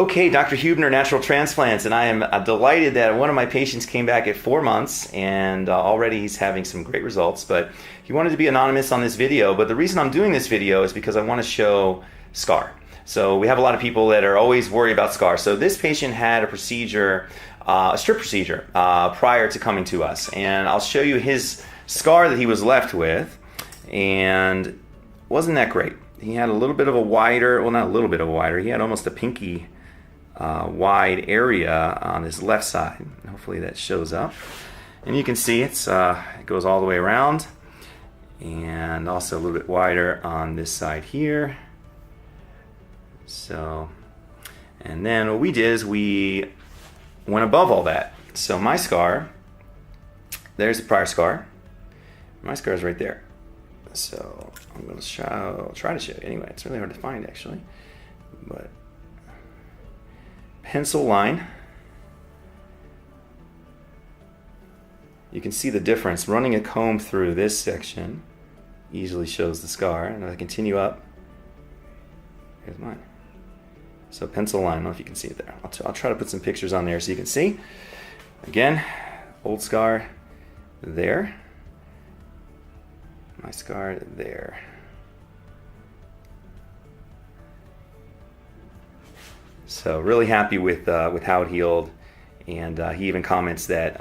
Okay, Dr. Hubner, Natural Transplants, and I am delighted that one of my patients came back at 4 months, and already he's having some great results, but he wanted to be anonymous on this video. But the reason I'm doing this video is because I want to show scar. So we have a lot of people that are always worried about scar. So this patient had a procedure, a strip procedure, prior to coming to us, and I'll show you his scar that he was left with, and wasn't that great. He had a little bit of a wider, well, not a little bit of a wider, he had almost a pinky wide area on his left side. Hopefully that shows up. And you can see it goes all the way around, and also a little bit wider on this side here. So, and then what we did is we went above all that. So my scar, there's the prior scar. My scar is right there. So I'm going to try to show you. Anyway, it's really hard to find actually, but pencil line. You can see the difference. Running a comb through this section easily shows the scar, and if I continue up, here's mine. So pencil line. I don't know if you can see it there. I'll try to put some pictures on there so you can see. Again, old scar there. My scar there. So really happy with how it healed, and he even comments that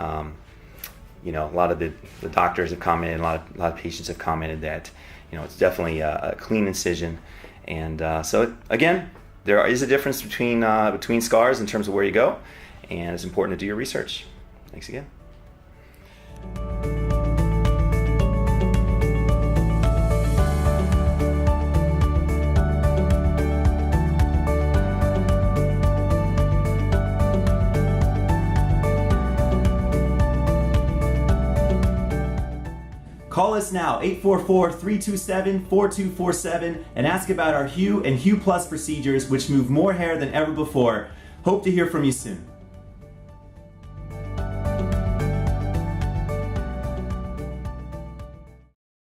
you know, a lot of the doctors have commented, a lot of patients have commented that, you know, it's definitely a clean incision, and so again, there is a difference between scars in terms of where you go, and it's important to do your research. Thanks again. Call us now, 844-327-4247, and ask about our Hue and Hue Plus procedures, which move more hair than ever before. Hope to hear from you soon.